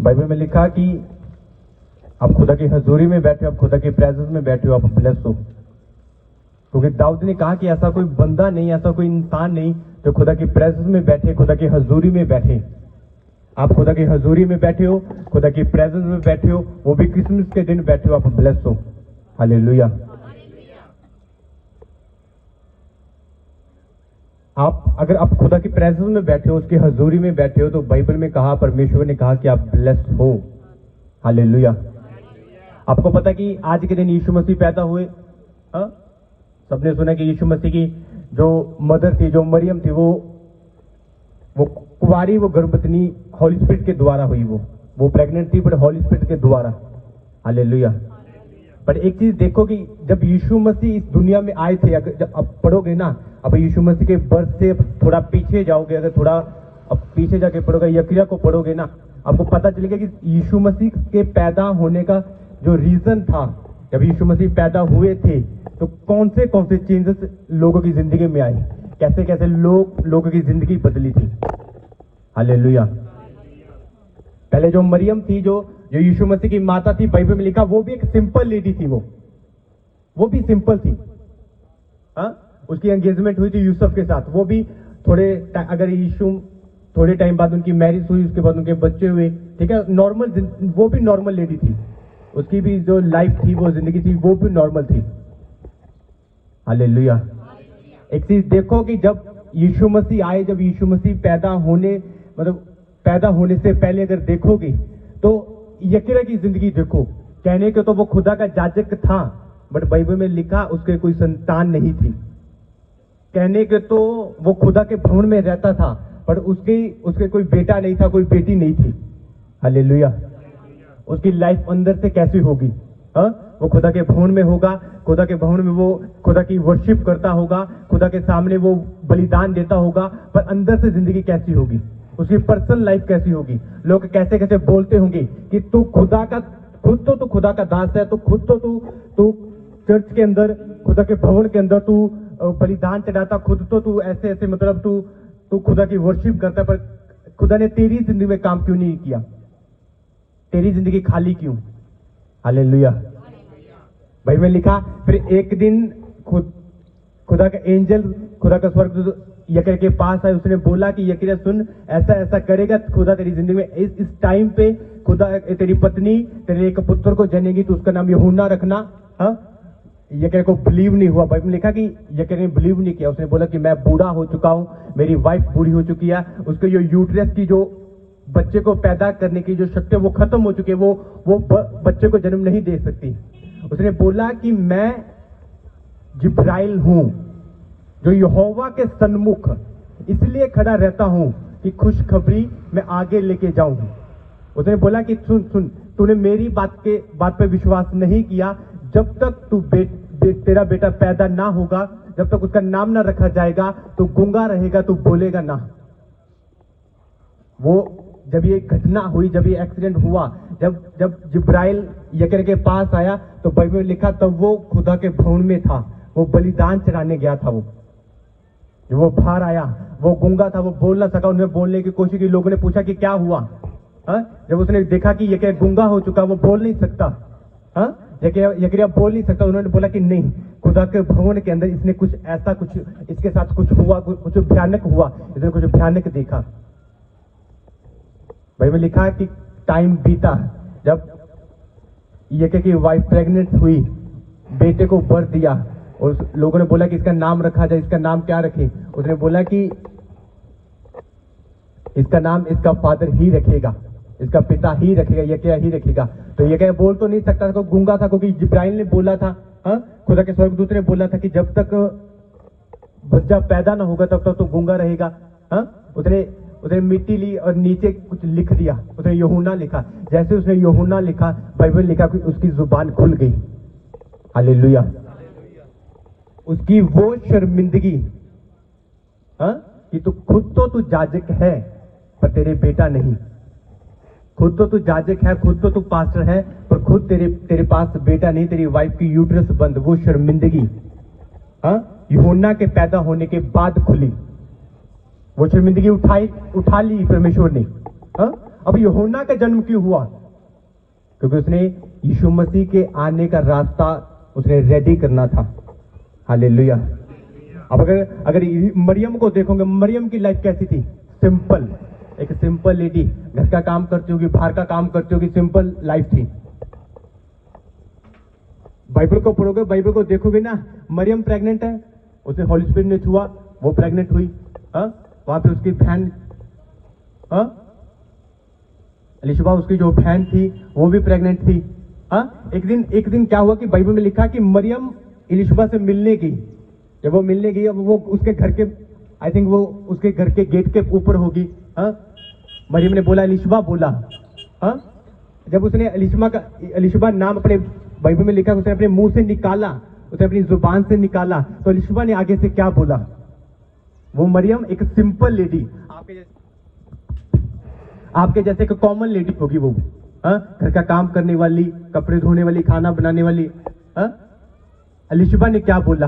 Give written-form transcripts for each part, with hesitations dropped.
Bible में लिखा कि आप खुदा की हजूरी में बैठे हो, आप खुदा की प्रेजेंस में बैठे हो, आप ब्लेस हो। क्योंकि दाऊद ने कहा कि ऐसा कोई बंदा नहीं, ऐसा कोई इंसान नहीं जो खुदा की प्रेजेंस में बैठे, खुदा की हजूरी में बैठे। आप खुदा की हजूरी में बैठे हो, खुदा की प्रेजेंस में बैठे हो, वो भी क्रिसमस के दिन बैठे हो, आप ब्लेस हो। हालेलुया। अगर आप खुदा की प्रेजेंस में बैठे हो, उसकी हजूरी में बैठे हो, तो बाइबल में कहा, परमेश्वर ने कहा कि आप ब्लेस्ड हो। हालेलुया। आपको पता कि आज के दिन यीशु मसीह पैदा हुए। हाँ, सबने सुना कि यीशु मसीह की जो मदर थी, जो मरियम थी, वो कुंवारी, वो गर्भवती हॉली स्पिरिट के द्वारा हुई। वो प्रेग्नेंट थी, बट हॉली स्पिरिट के द्वारा। हालेलुया। पर एक चीज देखो कि जब यीशु मसीह इस दुनिया में आए थे, अगर जब आप पढ़ोगे ना, अब यीशु मसीह के बर्थ से थोड़ा पीछे जाओगे, अगर थोड़ा अब पीछे जाके पढ़ोगे, यकिया को पढ़ोगे ना, आपको पता चलेगा कि यीशु मसीह के पैदा होने का जो रीजन था, जब यीशु मसीह पैदा हुए थे तो कौन से चेंजेस लोगों की जिंदगी में आए, कैसे कैसे लोगों की जिंदगी बदली थी। हालेलुया। पहले जो मरियम थी, जो यीशु मसीह की माता थी, बाइबल में लिखा वो भी एक सिंपल लेडी थी। वो भी सिंपल थी। हाँ, उसकी एंगेजमेंट हुई थी यूसुफ के साथ। वो भी अगर यीशु थोड़े टाइम बाद उनकी मैरिज हुई, उसके बाद उनके बच्चे हुए, ठीक है, नॉर्मल, वो भी नॉर्मल लेडी थी। उसकी भी जो लाइफ थी, वो जिंदगी थी, वो भी नॉर्मल थी। हालेलुया। एक चीज देखो कि जब यीशु मसीह आए, जब यीशु मसीह पैदा होने से पहले अगर देखोगे तो यकिया की जिंदगी देखो। कहने के तो वो खुदा का याजक था, बट बाइबल में लिखा उसके कोई संतान नहीं थी। कहने के तो वो खुदा के भवन में रहता था, पर उसके कोई बेटा नहीं था, कोई बेटी नहीं थी। हालेलुया। उसकी लाइफ अंदर से कैसी होगी? हाँ, वो खुदा के भवन में होगा, खुदा के भवन में वो खुदा की वर्शिप करता होगा, खुदा के सामने वो बलिदान देता होगा, पर अंदर से जिंदगी कैसी होगी? उसकी पर्सनल लाइफ कैसी होगी? लोग कैसे कैसे बोलते होंगे कि तू खुदा का दास है, तो तू चर्च के अंदर, खुदा के भवन के अंदर तू बलिदान चढ़ाता, खुद तो तू ऐसे ऐसे, मतलब तू खुदा की वर्शिप करता, पर खुदा ने तेरी जिंदगी में काम क्यों नहीं किया? तेरी जिंदगी खाली क्यों? हालेलुया। भाई में लिखा, फिर एक दिन खुदा का एंजल, खुदा का स्वर्गदूत यकिया के पास आए। उसने बोला कि यकिया सुन, ऐसा ऐसा करेगा खुदा तेरी जिंदगी में, इस टाइम पे खुदा तेरी पत्नी तेरे एक पुत्र को जनेगी, तो उसका नाम यूहन्ना रखना। हाँ, यकिया को बिलीव नहीं हुआ। बाइबल में लिखा कि यकिया ने बिलीव नहीं किया। उसने बोला कि मैं बूढ़ा हो चुका हूं, मेरी वाइफ बूढ़ी हो चुकी है, उसके जो यूट्रस की जो बच्चे को पैदा करने की जो शक्ति है वो खत्म हो चुकी है, वो बच्चे को जन्म नहीं दे सकती। उसने बोला कि मैं जिब्राइल हूं, जो यहोवा के सन्मुख इसलिए खड़ा रहता हूं कि खुशखबरी मैं आगे लेके जाऊं। उसने बोला कि सुन, तूने मेरी बात पे विश्वास नहीं किया, जब तक तेरा बेटा पैदा ना होगा, जब तक उसका नाम ना रखा जाएगा, तो गूंगा रहेगा, तू बोलेगा ना। वो जब ये घटना हुई, जब ये एक्सीडेंट हुआ, जब जिब्राइल यकिया के पास आया, तो बाइबल में लिखा तब वो खुदा के भवन में था, वो बलिदान चढ़ाने गया था। वो बाहर आया, वो गूंगा था, वो बोल ना सका। उन्हें बोलने की कोशिश की, लोगों ने पूछा कि क्या हुआ? जब उसने देखा कि यकिया गूंगा हो चुका, वो बोल नहीं सकता, यकिया बोल नहीं सकता, उन्होंने बोला कि नहीं, खुदा के भवन के अंदर इसने इसके साथ कुछ हुआ, कुछ भयानक हुआ, इसने कुछ भयानक देखा। भाई में लिखा है कि टाइम बीता, जब यकिया की वाइफ प्रेग्नेंट हुई, बेटे को बर्थ दिया, और लोगों ने बोला कि इसका नाम रखा जाए, इसका नाम क्या रखें? उसने बोला कि इसका नाम इसका फादर ही रखेगा, इसका पिता ही रखेगा, यकिया ही रखेगा। तो यकिया बोल तो नहीं सकता था, गूंगा था, क्योंकि जिब्राइल ने बोला था, खुदा के स्वर्गदूत ने बोला था कि जब तक बच्चा पैदा ना होगा तब तक तो गूंगा रहेगा। उसने मिट्टी ली और नीचे कुछ लिख दिया, उसने यूहन्ना लिखा। जैसे उसने यूहन्ना लिखा, बाइबल लिखा कि उसकी जुबान खुल गई। हालेलुया। उसकी वो शर्मिंदगी, कि खुद तो तू याजक है, पर तेरे बेटा नहीं। खुद तो तू याजक है, खुद तो तू पास्टर है, पर खुद तेरे पास बेटा नहीं, तेरी वाइफ की यूट्रस बंद। वो शर्मिंदगी यूहन्ना के पैदा होने के बाद खुली। वो शर्मिंदगी उठा ली परमेश्वर ने। अब यूहन्ना का जन्म क्यों हुआ? क्योंकि उसने यीशु मसीह के आने का रास्ता उसने रेडी करना था। हालेलुया। अब अगर मरियम को देखोगे, मरियम की लाइफ कैसी थी? सिंपल, एक सिंपल लेडी, घर का काम करती होगी, बाहर का काम करती होगी, सिंपल लाइफ थी। बाइबल को पढ़ोगे, बाइबल को देखोगे ना, मरियम प्रेग्नेंट है, उसे होली स्पिरिट ने छुआ, वो प्रेग्नेंट हुई। वहां पे उसकी बहन एलिशबा, उसकी जो बहन थी वो भी प्रेग्नेंट थी। एक दिन क्या हुआ कि बाइबल में लिखा कि मरियम एलिशबा से मिलने गई। जब वो मिलने गई, अब वो उसके घर के, आई थिंक वो उसके घर के गेट के ऊपर होगी। मरियम ने बोला, एलिशबा बोला। जब उसने एलिशबा नाम अपने बाइबल में लिखा, उसने अपने मुंह से निकाला, उसने अपनी जुबान से निकाला, तो एलिशबा ने आगे से क्या बोला? वो मरियम एक सिंपल लेडी, आपके जैसे एक कॉमन लेडी होगी वो, घर का काम करने वाली, कपड़े धोने वाली, खाना बनाने वाली। एलिशबा ने क्या बोला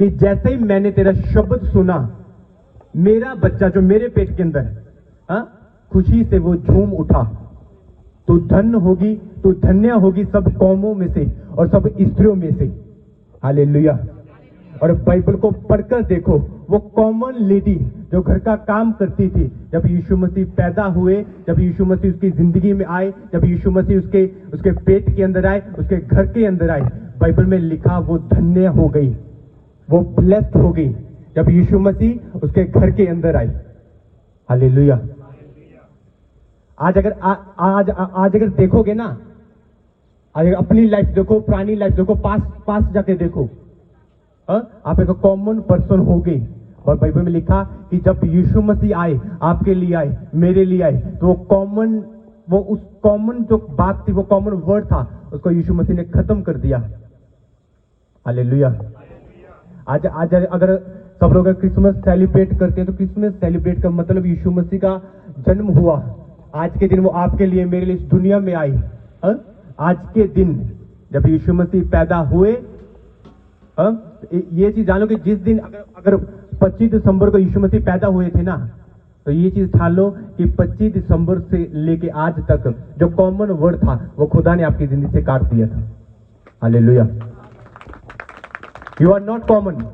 कि जैसे ही मैंने तेरा शब्द सुना, मेरा बच्चा जो मेरे पेट के अंदर, खुशी से वो झूम उठा। तू धन्य होगी, तू धन्य होगी सब कौमों में से और सब स्त्रियों में से। हालेलुया। और बाइबल को पढ़कर देखो, वो कॉमन लेडी जो घर का काम करती थी, जब यीशु मसीह पैदा हुए, जब यीशु मसीह उसकी जिंदगी में आए, जब यीशु मसीह उसके पेट के अंदर आए, उसके घर के अंदर आए, बाइबल में लिखा वो धन्य हो गई, वो ब्लेस्ड हो गई जब यीशु मसीह उसके घर के अंदर आए। हालेलुया। आज अगर देखोगे ना, आज अपनी लाइफ देखो, पुरानी लाइफ देखो, पास जाके देखो, आप एक कॉमन पर्सन हो गए। और बाइबल में लिखा कि जब यीशु मसीह आए, आपके लिए आए, मेरे लिए आए, तो उस कॉमन जो बात थी, वो कॉमन वर्ड था, उसको यीशु मसीह ने खत्म कर दिया। हालेलुया। आज अगर सब लोग क्रिसमस सेलिब्रेट करते हैं, तो क्रिसमस सेलिब्रेट का मतलब यीशु मसीह का जन्म हुआ। आज के दिन वो आपके लिए, मेरे लिए इस दुनिया में आई। आज के दिन जब यीशु मसीह पैदा हुए, ये चीज जानो कि जिस दिन अगर 25 दिसंबर को यीशु मसीह पैदा हुए थे ना, तो ये चीज ठान लो कि 25 दिसंबर से लेके आज तक जो कॉमन वर्ड था, वो खुदा ने आपकी जिंदगी से काट दिया था। Hallelujah. You are not common.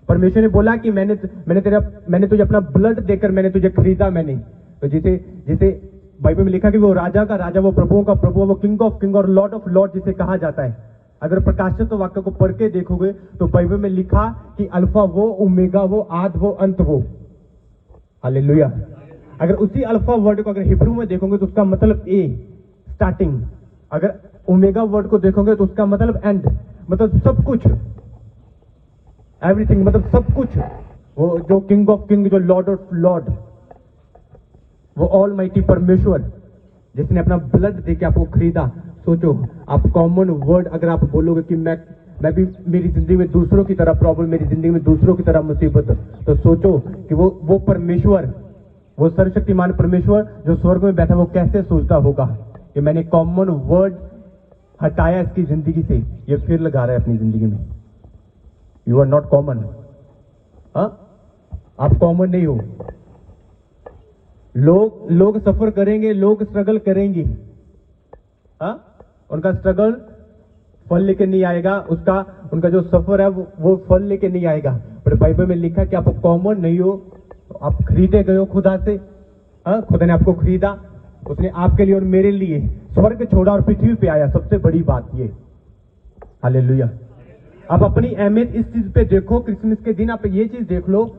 परमेश्वर ने बोला कि मैंने तुझे अपना ब्लड देकर मैंने तुझे खरीदा। मैंने तो जिसे बाइबल में लिखा कि वो राजा का राजा, वो प्रभुओं का प्रभु, वो किंग ऑफ किंग और लॉर्ड ऑफ लॉर्ड जिसे कहा जाता है। अगर प्रकाशित वाक्य को पढ़ के देखोगे तो बाइबल में लिखा कि अल्फा वो, ओमेगा वो, आद वो, अंत वो। हालेलुया। अगर उसी अल्फा वर्ड को अगर हिब्रू में देखोगे तो उसका मतलब ए, स्टार्टिंग। अगर ओमेगा वर्ड को देखोगे तो उसका मतलब एंड, मतलब सब कुछ, एवरीथिंग, मतलब सब कुछ। वो जो किंग ऑफ किंग, जो लॉर्ड ऑफ लॉर्ड, वो ऑल माइटी परमेश्वर जिसने अपना ब्लड देके आपको खरीदा। सोचो, आप कॉमन वर्ड अगर आप बोलोगे कि मैं भी, मेरी जिंदगी में दूसरों की तरह प्रॉब्लम, मेरी जिंदगी में दूसरों की तरह मुसीबत, तो सोचो कि वो परमेश्वर, वो सर्वशक्तिमान परमेश्वर जो स्वर्ग में बैठा, वो कैसे सोचता होगा कि मैंने कॉमन वर्ड हटाया इसकी जिंदगी से, ये फिर लगा रहा है अपनी जिंदगी में। You are not common. आप कॉमन नहीं हो। लोग सफर करेंगे, लोग स्ट्रगल करेंगे, उनका स्ट्रगल फल लेके नहीं आएगा, उनका जो सफर है वो फल लेके नहीं आएगा। पर बाइबल में लिखा कि आप कॉमन नहीं हो, आप खरीदे गए हो खुदा से। खुदा ने आपको खरीदा, उसने आपके लिए और मेरे लिए स्वर्ग छोड़ा और पृथ्वी पे आया। सबसे बड़ी बात ये। हालेलुया। आप अपनी अहमियत इस चीज पे देखो, क्रिसमस के दिन आप ये चीज देख लो,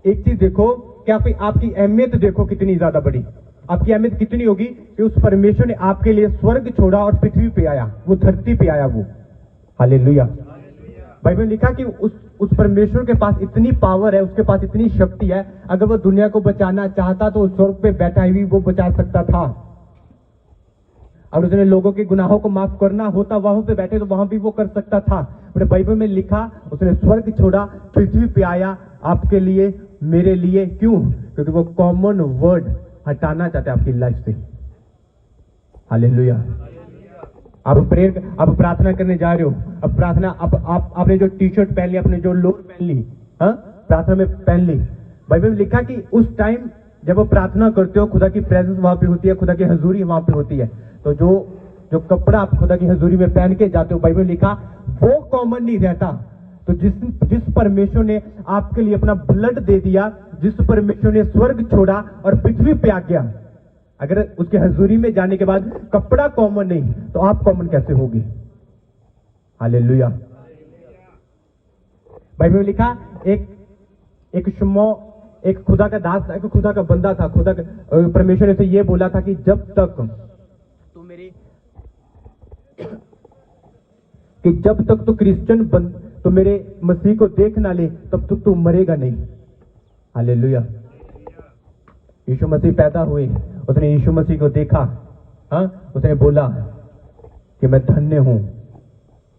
एक चीज देखो कि आपकी अहमियत देखो कितनी ज्यादा बड़ी। आपकी अहमियत कितनी होगी कि उस परमेश्वर ने आपके लिए स्वर्ग छोड़ा और पृथ्वी पे आया, वो धरती पे आया वो। हालेलुया। बाइबल में लिखा कि उस परमेश्वर के पास इतनी पावर है, उसके पास इतनी शक्ति है, अगर वो दुनिया को बचाना चाहता तो स्वर्ग पे बैठा ही वो बचा सकता था। और उसने लोगों के गुनाहों को माफ करना होता, वहां पे बैठे तो वहां भी वो कर सकता था। बाइबल में लिखा उसने स्वर्ग छोड़ा, पृथ्वी पे आया आपके लिए, मेरे लिए। क्यों? क्योंकि वो कॉमन वर्ड हटाना चाहते हैं आपकी लाइफ से। हालेलुया। आप प्रार्थना करने जा रहे हो, अब प्रार्थना आपने जो टी शर्ट पहन ली, आपने जो लोअर पहन ली, प्रार्थना में पहन ली। बाइबल में लिखा कि उस टाइम जब वो प्रार्थना करते हो खुदा की प्रेजेंस वहां पे होती है, खुदा की हजूरी वहां पे होती है। तो जो जो कपड़ा आप खुदा की हजूरी में पहन के जाते हो, बाइबल में लिखा वो कॉमन नहीं रहता। तो जिस परमेश्वर ने आपके लिए अपना ब्लड दे दिया, जिस परमेश्वर ने स्वर्ग छोड़ा और पृथ्वी पे आ गया, अगर उसके हजूरी में जाने के बाद कपड़ा कॉमन नहीं तो आप कॉमन कैसे होगे? हालेलुया। बाइबल में लिखा एक शम्मो, एक खुदा का दास था, एक खुदा का बंदा था। परमेश्वर ने उसे ये बोला था कि जब तक तू क्रिश्चियन बन, तो मेरे मसीह को देख ना ले, तब तक तू मरेगा नहीं। हालेलुया। यीशु मसीह पैदा हुए, उसने यीशु मसीह को देखा, उसने बोला कि मैं धन्य हूं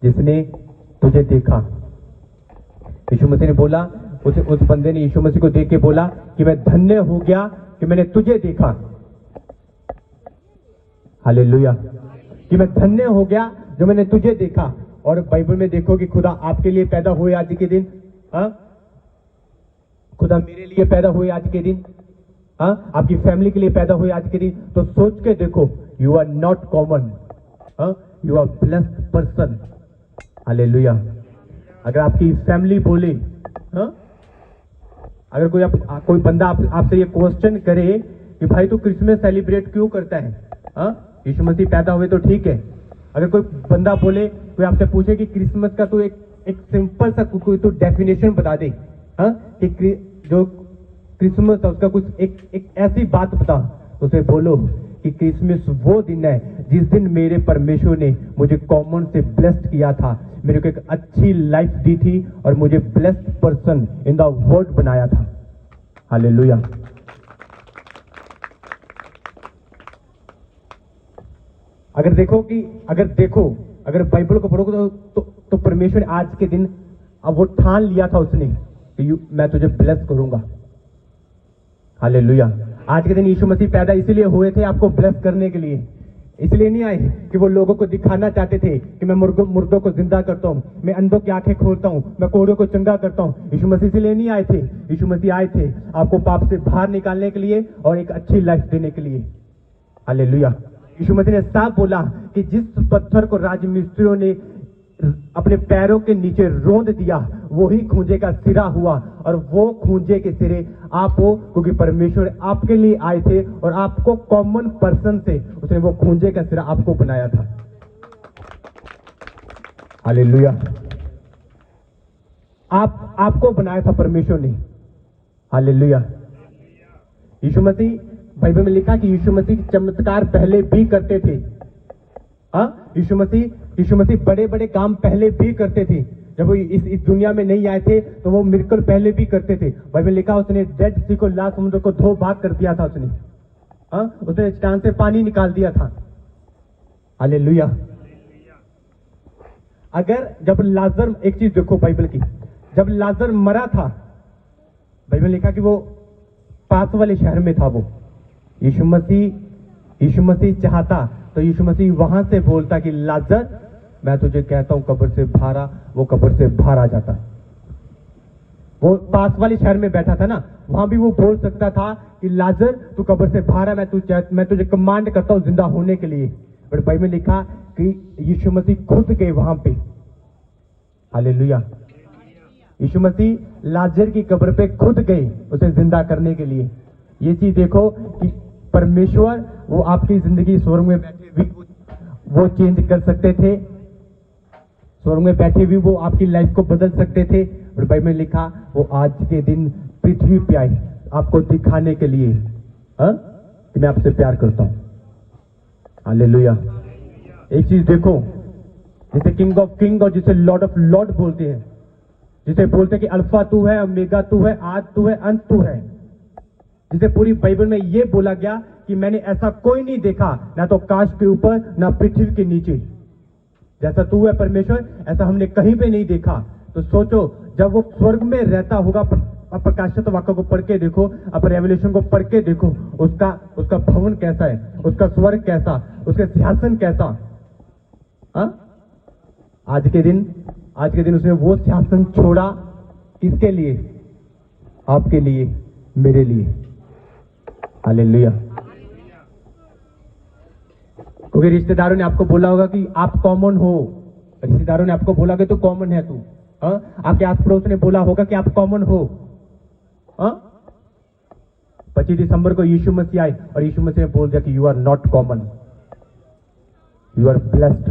जिसने तुझे देखा। यीशु मसीह ने बोला, उस बंदे ने यीशु मसीह को देख के बोला कि मैं धन्य हो गया कि मैंने तुझे देखा। हालेलुया। कि मैं धन्य हो गया जो मैंने तुझे देखा। और बाइबल में देखो कि खुदा आपके लिए पैदा हुए आज के दिन, खुदा मेरे लिए पैदा हुए आज के दिन, आपकी फैमिली के लिए पैदा हुए आज के दिन। तो सोच के देखो, you are not common, you are blessed person. Hallelujah. अगर आपकी फैमिली बोले, अगर कोई बंदा आपसे ये क्वेश्चन करे कि भाई तू क्रिसमस सेलिब्रेट क्यों करता है, यीशु मसीह पैदा हुए तो ठीक है। अगर कोई बंदा बोले, कोई आपसे पूछे कि क्रिसमस का तू एक सिंपल सा कोई तो डेफिनेशन बता दे, कि जो क्रिसमस है उसका कुछ एक ऐसी बात बता, उसे बोलो कि क्रिसमस वो दिन है जिस दिन मेरे परमेश्वर ने मुझे कॉमन से ब्लेस्ड किया था, मेरे को एक अच्छी लाइफ दी थी और मुझे blessed person in the world बनाया था। हालेलुया। अगर बाइबल को पढ़ोगे तो परमेश्वर ने आज के दिन अब वो ठान लिया था उसने कि मैं तुझे ब्लेस करूंगा। हालेलुया। आज के दिन यीशु मसीह पैदा इसीलिए हुए थे, आपको ब्लेस करने के लिए। इसलिए नहीं आए कि वो लोगों को दिखाना चाहते थे कि मैं मुर्दों को जिंदा करता हूं, मैं अंधों की आंखें खोलता हूं, मैं कोढ़ों को चंगा करता हूं। यीशु मसीह इसलिए नहीं आए थे। यीशु मसीह आए थे आपको पाप से बाहर निकालने के लिए और एक अच्छी लाइफ देने के लिए। हालेलुया। यीशु मसीह ने साफ बोला कि जिस पत्थर को राजमिस्त्रियों ने अपने पैरों के नीचे रोंद दिया, वो ही खूंजे का सिरा हुआ। और वो खूंजे के सिरे आप हो, क्योंकि परमेश्वर आपके लिए आए थे और आपको कॉमन पर्सन से उसने वो खूंजे का सिरा आपको बनाया था। हालेलुया। आपको बनाया था परमेश्वर ने। हालेलुया। यीशु मसीह, बाइबल में लिखा कि यीशु मसीह चमत्कार पहले भी करते थे। यीशु मसीह बड़े बड़े काम पहले भी करते थे। जब वो इस दुनिया में नहीं आए थे तो वो मिरेकल पहले भी करते थे। बाइबल में लिखा उसने डेड सी को, लाल समुद्र को 2 भाग कर दिया था उसने चट्टान से पानी निकाल दिया था। हालेलुया। अगर जब लाजर, एक चीज देखो बाइबल की, जब लाजर मरा था, बाइबल लिखा कि वो पास वाले शहर में था। वो यीशु मसीह चाहता तो यीशु मसीह वहां से बोलता कि लाजर, मैं तुझे कहता हूं कब्र से बाहर आ, वो कब्र से बाहर आ जाता। वो पास वाले शहर में बैठा था ना, वहां भी वो बोल सकता था कि लाजर तू कब्र से बाहर आ, मैं तुझे कमांड करता हूं जिंदा होने के लिए। पर बाइबल में लिखा कि यीशु मसीह खुद गए वहां पे। हालेलुया। यीशु मसीह लाजर की कब्र पे खुद गए उसे जिंदा करने के लिए। ये चीज देखो कि परमेश्वर वो आपकी जिंदगी स्वर्ग में बैठे भी वो चेंज कर सकते थे, स्वर्ग में बैठे भी वो आपकी लाइफ को बदल सकते थे। और बाइबल में लिखा वो आज के दिन पृथ्वी पे आए आपको दिखाने के लिए कि मैं आपसे प्यार करता हूं। हालेलुया। एक चीज देखो, जिसे किंग ऑफ किंग और जिसे लॉर्ड ऑफ लॉर्ड बोलते हैं, जिसे बोलते हैं कि अल्फा तू है, ओमेगा तू है, आद तू है, अंत तू है, जिसे पूरी बाइबल में यह बोला गया कि मैंने ऐसा कोई नहीं देखा, ना तो आकाश के ऊपर ना पृथ्वी के नीचे, जैसा तू है परमेश्वर ऐसा हमने कहीं पे नहीं देखा। तो सोचो जब वो स्वर्ग में रहता होगा, प्रकाशित वाक्य को पढ़ के देखो, अब रेवल्यूशन को पढ़ के देखो, उसका भवन कैसा है, उसका स्वर्ग कैसा, उसका सिंहासन कैसा। आज के दिन उसने वो सिंहासन छोड़ा, किसके लिए? आपके लिए, मेरे लिए। हालेलुया। क्योंकि रिश्तेदारों ने आपको बोला होगा कि आप कॉमन हो, रिश्तेदारों ने आपको बोला कि तू कॉमन है, तू आपके आस पड़ोस ने बोला होगा कि आप कॉमन हो। 25 दिसंबर को यीशु मसीह आए और यीशु मसीह ने बोल दिया कि you are not common, you are blessed.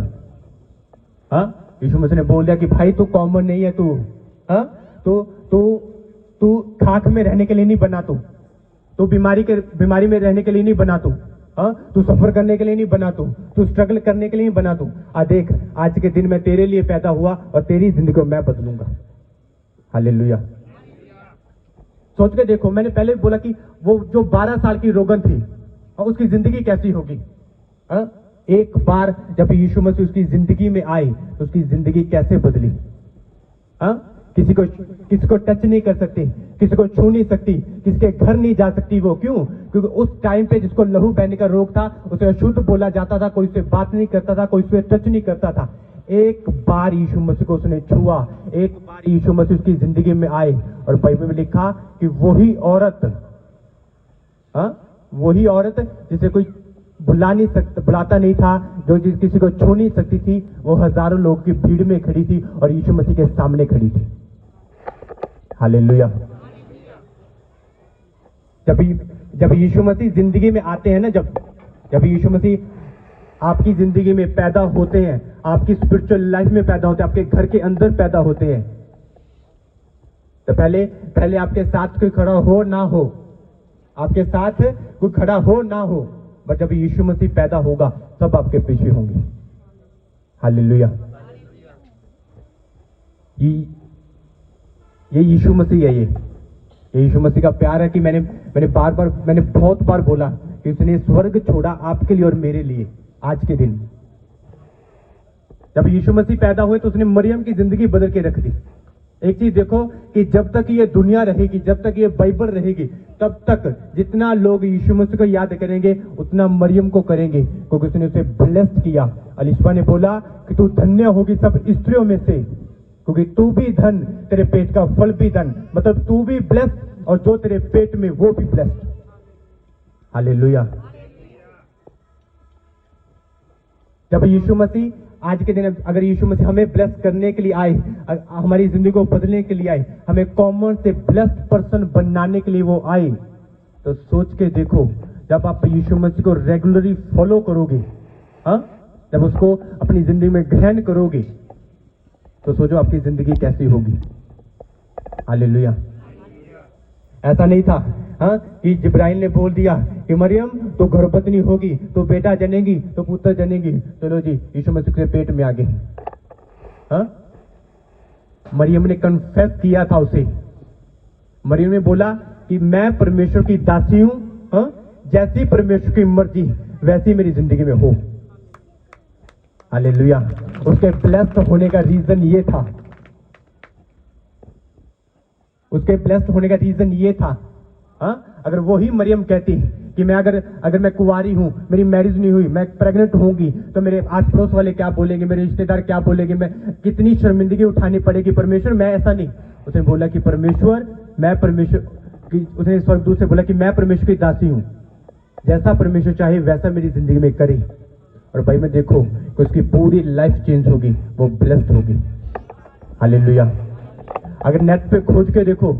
Yeshu Masih ने बोल दिया कि भाई तू कॉमन नहीं है, तू खाक में रहने के लिए नहीं बना, तू बीमारी में रहने के लिए नहीं बना, तू सफर करने के लिए नहीं बना, तू स्ट्रगल करने के लिए नहीं बना, देख आज के दिन मैं तेरे लिए पैदा हुआ और तेरी जिंदगी को मैं बदलूंगा। हालेलुया। सोच के देखो, मैंने पहले भी बोला कि वो जो 12 साल की रोगन थी उसकी जिंदगी कैसी होगी। एक बार जब यीशु मसीह उसकी जिंदगी में आए तो उसकी जिंदगी कैसे बदली। किसी को टच नहीं कर सकती, किसी को छू नहीं सकती, किसी के घर नहीं जा सकती। वो क्यों? क्योंकि उस टाइम पे जिसको लहू बहने का रोग था उसे अशुद्ध बोला जाता था, कोई उससे बात नहीं करता था, कोई उससे टच नहीं करता था। एक बार यीशु मसीह को उसने छुआ, एक बार यीशु मसीह उसकी जिंदगी में आए और बाइबल में लिखा कि वही औरत जिसे कोई बुलाता नहीं था, जो किसी को छू नहीं सकती थी, वो हजारों लोग की भीड़ में खड़ी थी और यीशु मसीह के सामने खड़ी थी। हालेलुया। जब यीशु मसीह जिंदगी में आते हैं ना, जब यीशु मसीह आपकी जिंदगी में पैदा होते हैं, आपकी स्पिरिचुअल लाइफ में पैदा होते हैं, आपके घर के अंदर पैदा होते हैं, तो पहले आपके साथ कोई खड़ा हो ना हो, आपके साथ कोई खड़ा हो ना हो, बट जब यीशु मसीह पैदा होगा सब आपके पीछे होंगे। हालेलुया। ये यीशु मसीह है। ये यीशु मसीह का प्यार है कि मैंने बहुत बार बोला कि उसने स्वर्ग छोड़ा आपके लिए और मेरे लिए। आज के दिन जब यीशु मसीह पैदा हुए तो उसने मरियम की जिंदगी बदल के रख दी। एक चीज देखो कि जब तक ये दुनिया रहेगी, जब तक ये बाइबल रहेगी, तब तक जितना लोग यीशु मसीह को याद करेंगे उतना मरियम को करेंगे, क्योंकि उसने उसे ब्लेस्ड किया। अलिशबा ने बोला कि तू धन्य होगी सब स्त्रियों में से, क्योंकि तू भी धन, तेरे पेट का फल भी धन, मतलब तू भी ब्लेस्ड और जो तेरे पेट में वो भी ब्लेस्ड। हालेलुया। जब यीशु मसीह आज के दिन, अगर यीशु मसीह हमें ब्लेस करने के लिए आए, हमारी जिंदगी को बदलने के लिए आए, हमें कॉमन से ब्लेस्ड पर्सन बनाने के लिए वो आए, तो सोच के देखो, जब आप यीशु मसीह को रेगुलरली फॉलो करोगे, जब उसको अपनी जिंदगी में ग्रहण करोगे, तो सोचो आपकी जिंदगी कैसी होगी। हालेलुया। ऐसा नहीं था कि जिब्राइल ने बोल दिया कि मरियम तो गर्भवती होगी, तो बेटा जनेगी, तो पुत्र जनेगी, चलो जी यीशु मसीह के पेट में आ गए। मरियम ने कन्फेस किया था उसे। मरियम ने बोला कि मैं परमेश्वर की दासी हूं, जैसी परमेश्वर की मर्जी वैसी मेरी जिंदगी में हो। हालेलुया। उसके ब्लेस्ड होने का रीजन ये था, उसके ब्लेस्ड होने का रीजन ये था। अगर वही मरियम कहती कि मैं अगर मैं कुंवारी हूं, मेरी मैरिज नहीं हुई, मैं प्रेग्नेंट होंगी, तो मेरे आस पड़ोस वाले क्या बोलेंगे, मेरे रिश्तेदार क्या बोलेंगे, मैं कितनी शर्मिंदगी उठानी पड़ेगी। परमेश्वर मैं ऐसा नहीं, उसने बोला कि उसने स्वर्गदूत से बोला कि मैं परमेश्वर की दासी हूं, जैसा परमेश्वर चाहे वैसा मेरी जिंदगी में करे। और भाई में देखो कि उसकी पूरी लाइफ चेंज होगी, वो ब्लेस्ड होगी। हालेलुया। अगर नेट पे खोज के देखो,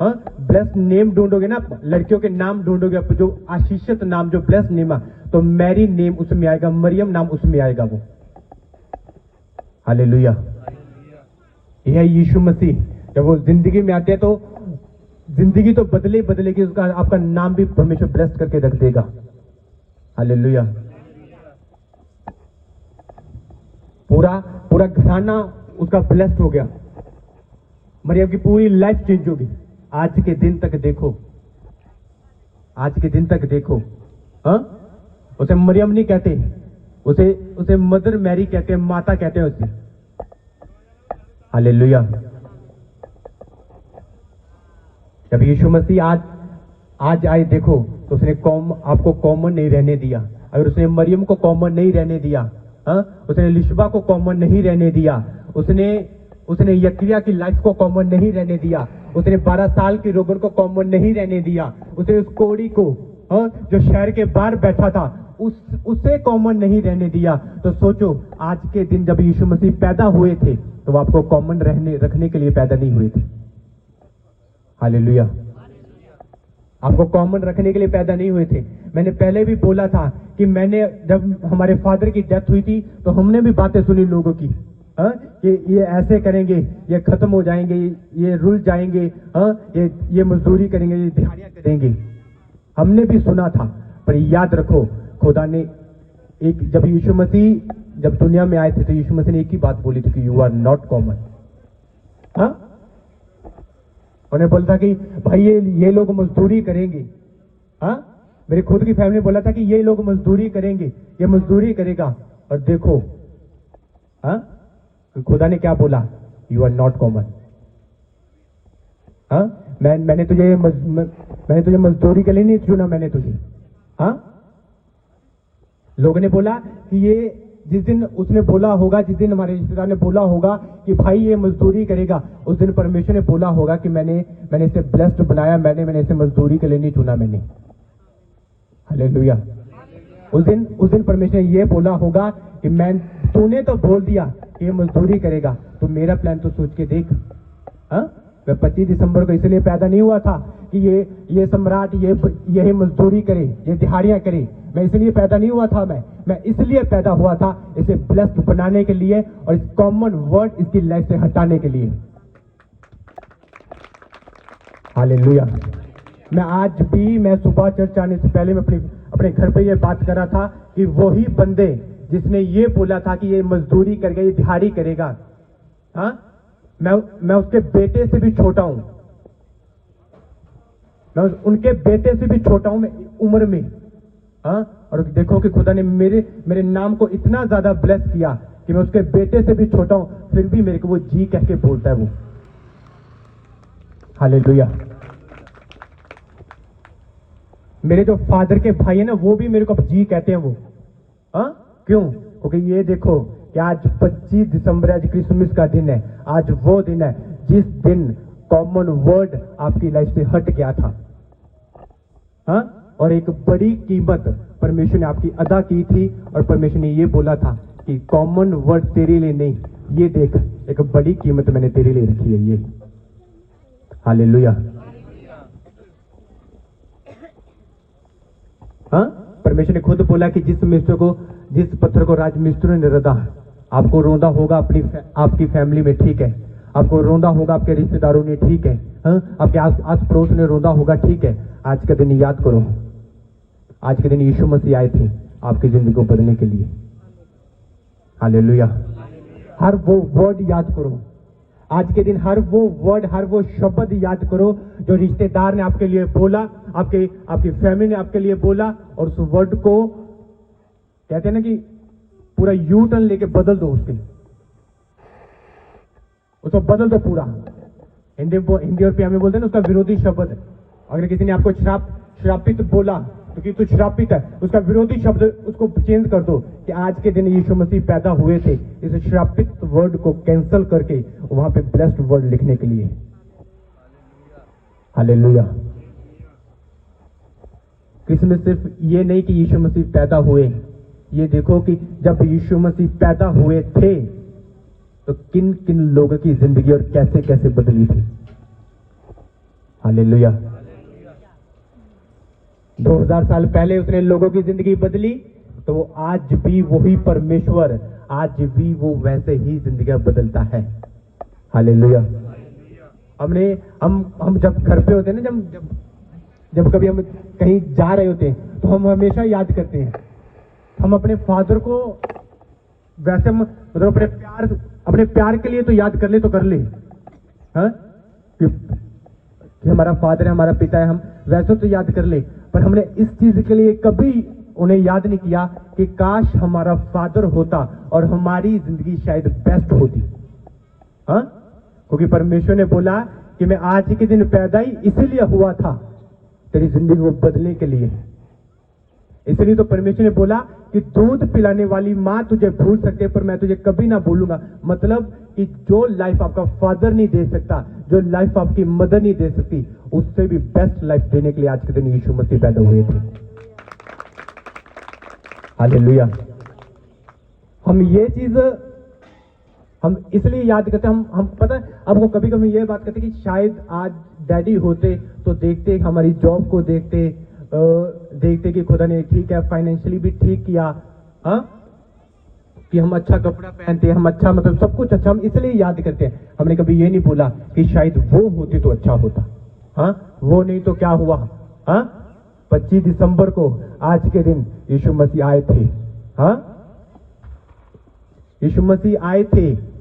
ब्लेस्ड नेम ढूंढोगे ना, लड़कियों के नाम ढूंढोगे, जो आशीषित नाम, जो ब्लेस्ड नेम है, तो मैरी नेम उसमें आएगा, मरियम नाम उसमें आएगा वो। हालेलुया। यह यीशु मसीह जब वो जिंदगी में आते हैं तो जिंदगी तो बदलेगी, उसका आपका नाम भी परमेश्वर ब्लेस्ड करके रख देगा। हालेलुया। पूरा घराना उसका ब्लेस्ड हो गया। मरियम की पूरी लाइफ चेंज होगी। आज के दिन तक देखो, उसे मरियम नहीं कहते, उसे मदर मैरी कहते हैं, माता कहते हैं उसे। हालेलुया। जब यीशु मसीह आज आए देखो, तो उसने आपको कॉमन नहीं रहने दिया। अगर उसने मरियम को कॉमन नहीं रहने दिया, उसने लिशबा को कॉमन नहीं रहने दिया, उसने यकिया की लाइफ को कॉमन नहीं रहने दिया, उसने 12 साल की रोगन को कॉमन नहीं रहने दिया, उसने उस कोड़ी को जो शहर के बाहर बैठा था उसे कॉमन नहीं रहने दिया। तो सोचो आज के दिन जब यीशु मसीह पैदा हुए थे तो वो आपको कॉमन रखने के लिए पैदा नहीं हुए थे। हालेलुया। आपको कॉमन रखने के लिए पैदा नहीं हुए थे। मैंने पहले भी बोला था कि मैंने जब हमारे फादर की डेथ हुई थी तो हमने भी बातें सुनी लोगों की, कि ये ऐसे करेंगे, ये खत्म हो जाएंगे, ये रुल जाएंगे, ये मजदूरी करेंगे, ये दिहाड़ियां करेंगे। हमने भी सुना था, पर याद रखो खुदा ने जब यीशु मसीह जब दुनिया में आए थे तो यीशु मसीह ने एक ही बात बोली थी कि यू आर नॉट कॉमन। उन्हें बोला था कि भाई ये लोग मजदूरी करेंगे। मेरी खुद की फैमिली बोला था कि ये लोग मजदूरी करेंगे, ये मजदूरी करेगा, और देखो खुदा ने क्या बोला, यू आर नॉट कॉमन। मैंने तुझे मजदूरी के लिए नहीं चुना, मैंने तुझे। लोगों ने बोला कि ये जिस दिन उसने बोला होगा, जिस दिन हमारे रिश्तेदार ने बोला होगा कि भाई ये मजदूरी करेगा, उस दिन परमेश्वर ने बोला होगा कि मैंने इसे ब्लेस्ड बनाया, मैंने इसे मजदूरी के लिए नहीं चुना मैंने। हालेलुया। उस दिन परमेश्वर ने ये बोला होगा कि तूने तो बोल दिया कि ये मजदूरी करेगा, तो मेरा प्लान तो सोच के देख। मैं 25 दिसंबर को इसलिए पैदा नहीं हुआ था कि ये सम्राट ये मजदूरी करे, ये दिहाड़ियां करे। मैं इसलिए पैदा नहीं हुआ था, मैं इसलिए पैदा हुआ था इसे ब्लेस्ड बनाने के लिए और इस कॉमन वर्ड इसकी लाइफ से हटाने के लिए। हालेलुया। मैं सुबह चर्च आने से पहले मैं अपने घर पे ये बात कर रहा था कि वही बंदे जिसने ये बोला था कि ये मजदूरी करेगा, ये दिहाड़ी करेगा, मैं उसके बेटे से भी छोटा हूं, मैं उनके बेटे से भी छोटा हूं मैं उम्र में। और देखो कि खुदा ने मेरे नाम को इतना ज्यादा ब्लेस किया कि मैं उसके बेटे से भी छोटा हूं, फिर भी मेरे को वो जी कह के बोलता है वो। हालेलुया। मेरे जो फादर के भाई है ना, वो भी मेरे को जी कहते हैं वो। क्यों? क्योंकि ये देखो कि आज 25 दिसंबर आज क्रिसमस का दिन है। आज वो दिन है जिस दिन कॉमन वर्ड आपकी लाइफ से हट गया था। और एक बड़ी कीमत परमेश्वर ने आपकी अदा की थी, और परमेश्वर ने ये बोला था कि कॉमन वर्ड तेरे लिए नहीं, ये देख एक बड़ी कीमत मैंने तेरे लिए रखी है ये। हालेलुया। परमेश्वर ने खुद बोला कि जिस पत्थर को राजमिस्त्री ने रदा, आपको रोंदा होगा आपकी फैमिली में, ठीक है, आपको रोंदा होगा आपके रिश्तेदारों ने, ठीक है, आपके आस पड़ोस ने रोंदा होगा, ठीक है। आज का दिन याद करो, आज के दिन यीशु मसीह आए थे आपकी जिंदगी को बदलने के लिए। हालेलुया। हर वो वर्ड याद करो आज के दिन, हर वो वर्ड, हर वो शब्द याद करो जो रिश्तेदार ने आपके लिए बोला, आपकी फैमिली ने आपके लिए बोला, और उस वर्ड को कहते हैं ना कि पूरा यू टर्न लेके बदल दो, उसको बदल दो पूरा। हिंदी और पिया में बोलते हैं ना, उसका विरोधी शब्द। अगर किसी ने आपको श्रापित बोला तो कि तू श्रापित है, उसका विरोधी शब्द उसको चेंज कर दो कि आज के दिन यीशु मसीह पैदा हुए थे, इस श्रापित वर्ड को कैंसिल करके वहां पे ब्लेस्ड वर्ड लिखने के लिए। हालेलुया। क्रिसमस सिर्फ ये नहीं कि यीशु मसीह पैदा हुए, ये देखो कि जब यीशु मसीह पैदा हुए थे तो किन किन लोगों की जिंदगी और कैसे कैसे बदली थी। हालेलुया। 2000 साल पहले उसने लोगों की जिंदगी बदली, तो वो आज भी वही परमेश्वर, आज भी वो वैसे ही जिंदगी बदलता है। हालेलुया। हम जब घर पे होते हैं ना, जब कभी हम कहीं जा रहे होते हैं तो हम हमेशा याद करते हैं, हम अपने फादर को वैसे मतलब अपने प्यार के लिए तो याद कर ले तो कर ले, कि हमारा फादर है, हमारा पिता है, हम वैसे तो याद कर ले, पर हमने इस चीज के लिए कभी उन्हें याद नहीं किया कि काश हमारा फादर होता और हमारी जिंदगी शायद बेस्ट होती। क्योंकि परमेश्वर ने बोला कि मैं आज के दिन पैदा ही इसीलिए हुआ था तेरी जिंदगी को बदलने के लिए। इसलिए तो परमेश्वर ने बोला कि दूध पिलाने वाली मां तुझे भूल सकते पर मैं तुझे कभी ना भूलूंगा। मतलब कि जो लाइफ आपका फादर नहीं दे सकता, जो लाइफ आपकी मदर नहीं दे सकती, उससे भी बेस्ट लाइफ देने के लिए आज के दिन यीशु मसीह पैदा हुए थे। हालेलुया। हम ये चीज हम इसलिए याद करते हैं, हम पता है आपको, कभी कभी ये बात करते कि शायद आज डैडी होते तो देखते हमारी जॉब को, देखते कि खुदा ने ठीक है फाइनेंशियली भी ठीक किया, हाँ, कि हम अच्छा कपड़ा पहनते, हम अच्छा मतलब सब कुछ अच्छा, हम इसलिए याद करते हैं। हमने कभी ये नहीं बोला कि शायद वो होती तो अच्छा होता, हाँ, वो नहीं तो क्या हुआ, हाँ, 25 दिसंबर को आज के दिन यीशु मसीह आए थे, हाँ, यीशु मसीह आए थे।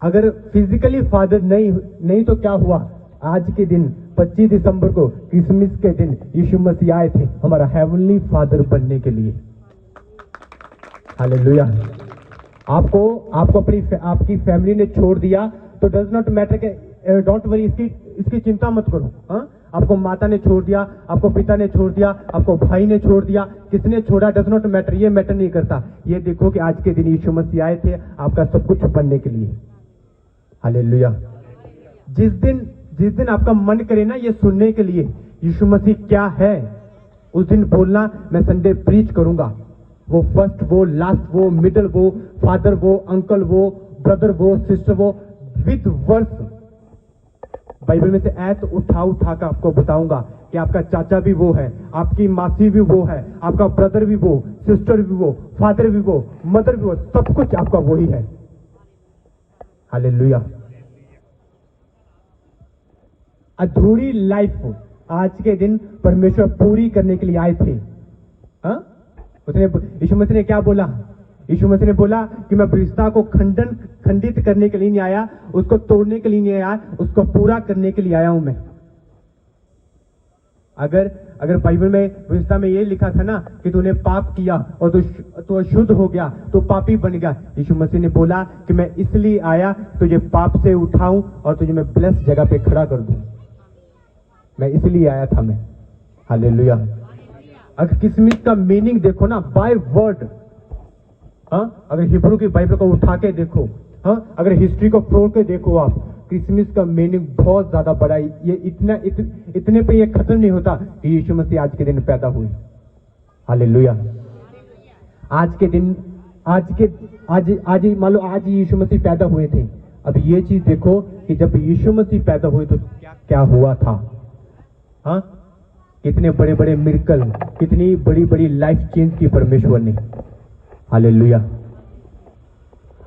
अगर फिजिकली फादर नहीं तो क्या हुआ, आज के दिन 25 दिसंबर को क्रिसमस के दिन यीशु मसीह आए थे हमारा हेवनली फादर बनने के लिए। हालेलुया। आपको आपकी फैमिली ने छोड़ दिया तो डज नॉट मैटर के, डोंट वरी, इसकी चिंता मत करो, हाँ, आपको माता ने छोड़ दिया, आपको पिता ने छोड़ दिया, आपको भाई ने छोड़ दिया, किसने छोड़ा डज नॉट मैटर, ये मैटर नहीं करता। ये देखो कि आज के दिन यीशु मसीह आए थे आपका सब कुछ बनने के लिए। हालेलुया। जिस दिन आपका मन करे ना ये सुनने के लिए यीशु मसीह क्या है, उस दिन बोलना मैं संडे प्रीच करूंगा। वो फर्स्ट, वो लास्ट, वो मिडल, वो फादर, वो अंकल, वो ब्रदर, वो सिस्टर, वो विद वर्स बाइबल में से ऐत उठा कर आपको बताऊंगा कि आपका चाचा भी वो है, आपकी मासी भी वो है, आपका ब्रदर भी वो, सिस्टर भी वो, फादर भी वो, मदर भी वो, सब कुछ आपका वही है। हालेलुया। अधूरी लाइफ आज के दिन परमेश्वर पूरी करने के लिए आए थे, हाँ? यीशु मसीह ने क्या बोला? यीशु मसीह ने बोला कि मैं रिश्ता को खंडित करने के लिए नहीं आया, उसको तोड़ने के लिए नहीं आया, उसको पूरा करने के लिए आया हूं मैं। अगर बाइबल में रिश्ता में ये लिखा था ना कि तूने पाप किया और तू अशुद्ध हो गया, तो पापी बन गया, यीशु मसीह ने बोला कि मैं इसलिए आया तुझे पाप से उठाऊं और तुझे मैं ब्लेस जगह पे खड़ा कर दूं। मैं इसलिए आया था मैं। हालेलुया। अगर क्रिसमस का मीनिंग देखो ना बाय वर्ड, हाँ, अगर हिब्रू की बाइबल को उठा के देखो, हाँ, अगर हिस्ट्री को फ्रोल के देखो आप, क्रिसमस का मीनिंग बहुत ज्यादा बड़ा है। ये इतने पे ये खत्म नहीं होता कि यीशु मसीह आज के दिन पैदा हुए। हालेलुया। आज के दिन आज मान लो आज यीशु मसीह पैदा हुए थे। अब ये चीज देखो कि जब यीशु मसीह पैदा हुए तो क्या हुआ था, हाँ, कितने बड़े बड़े मिरेकल, कितनी बड़ी बड़ी लाइफ चेंज की परमेश्वर ने। हालेलुया।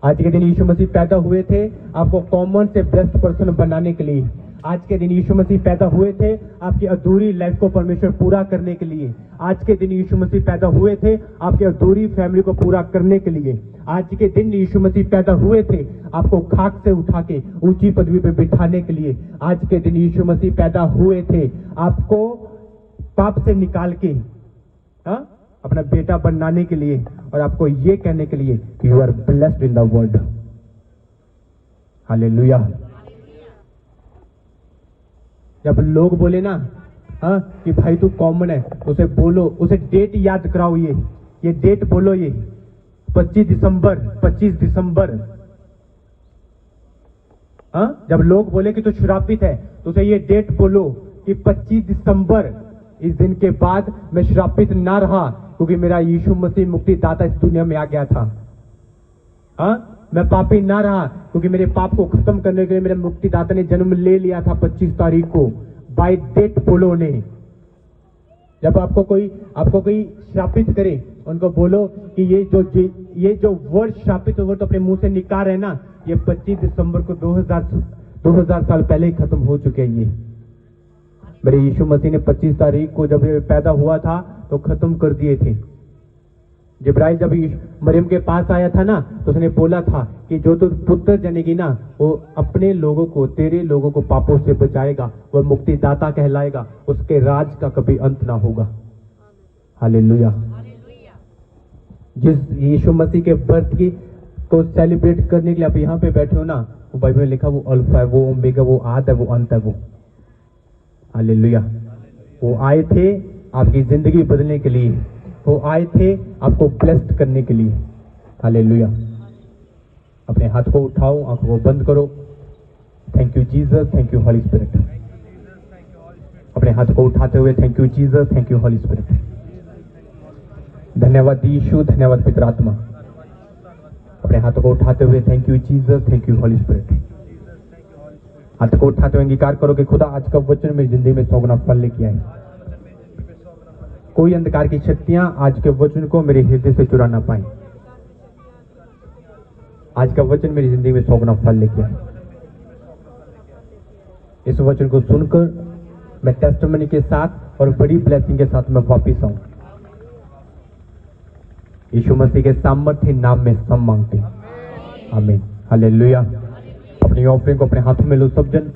आज के दिन यीशु मसीह पैदा हुए थे आपको कॉमन से बेस्ट पर्सन बनाने के लिए। आज के दिन यीशु मसीह पैदा हुए थे आपकी अधूरी लाइफ को परमेश्वर पूरा करने के लिए। आज के दिन यीशु मसीह पैदा हुए थे आपकी अधूरी फैमिली को पूरा करने के लिए। आज के दिन यीशु मसीह पैदा हुए थे आपको खाक से उठा के ऊंची पदवी पे बिठाने के लिए। आज के दिन यीशु मसीह पैदा हुए थे आपको पाप से निकाल के, हाँ, अपना बेटा बनाने के लिए और आपको ये कहने के लिए कि you are blessed in the world. Hallelujah. जब लोग बोले ना, हाँ, कि भाई तू कॉमन है, उसे बोलो, उसे डेट याद कराओ, ये डेट बोलो, ये 25 दिसंबर, हाँ, जब लोग बोले कि तू श्रापित है तो उसे ये डेट बोलो कि 25 दिसंबर, इस दिन के बाद मैं श्रापित ना रहा क्योंकि मेरा यीशु मसीह मुक्तिदाता इस दुनिया में आ गया था। हाँ, मैं पापी ना रहा क्योंकि मेरे पाप को खत्म करने के लिए मेरे मुक्तिदाता ने जन्म ले लिया था 25 तारीख को। बाय डेट बोलो ने। जब आपको कोई श्रापित करे, उनको बोलो कि ये जो वर्ड श्रापित वर्ड तो अपने मुंह से निकाल रहे ना, ये 25 दिसंबर को 2000 साल पहले ही खत्म हो चुके हैं। ये मेरे यीशु मसीह ने 25 तारीख को जब ये पैदा हुआ था तो खत्म कर दिए थे। जिब्राइल जब मरियम के पास आया था ना तो उसने बोला था कि जो तू पुत्र जनेगी ना वो अपने लोगों को, तेरे लोगों को पापों से बचाएगा, वह मुक्तिदाता कहलाएगा, उसके राज का कभी अंत ना होगा। हालेलुया। जिस यीशु मसीह के बर्थ की को सेलिब्रेट करने के लिए आप यहाँ पे बैठे हो ना, वो बाइबल में लिखा वो अल्फा है, वो ओमेगा, वो आद है, वो अंत है, वो। हालेलुया। वो आए थे आपकी जिंदगी बदलने के लिए, वो आए थे आपको ब्लेस्ड करने के लिए। हालेलुया। अपने हाथ को उठाओ, आंखों को बंद करो। Thank you Jesus, thank you holy spirit. अपने हाथ को उठाते हुए thank you Jesus, thank you holy spirit. धन्यवाद यीशु, धन्यवाद पवित्र आत्मा। अपने हाथों को उठाते हुए thank you Jesus, thank you holy spirit. हाथ को उठाते हुए अंगीकार करो कि खुदा आज का वचन मेरी जिंदगी में 100 गुना फल लेके आए। कोई अंधकार की शक्तियां आज के वचन को मेरे हृदय से चुरा ना पाए। आज का वचन मेरी जिंदगी में 100 गुना फल लेके आए। इस वचन को सुनकर मैं टेस्टिमनी के साथ और बड़ी ब्लेसिंग के साथ मैं वापिस आऊं। यीशु मसीह के सामर्थ्य नाम में सब मांगते हैं, आमीन, हालेलुया। अपनी ऑफरिंग को अपने हाथों में लो सब जन।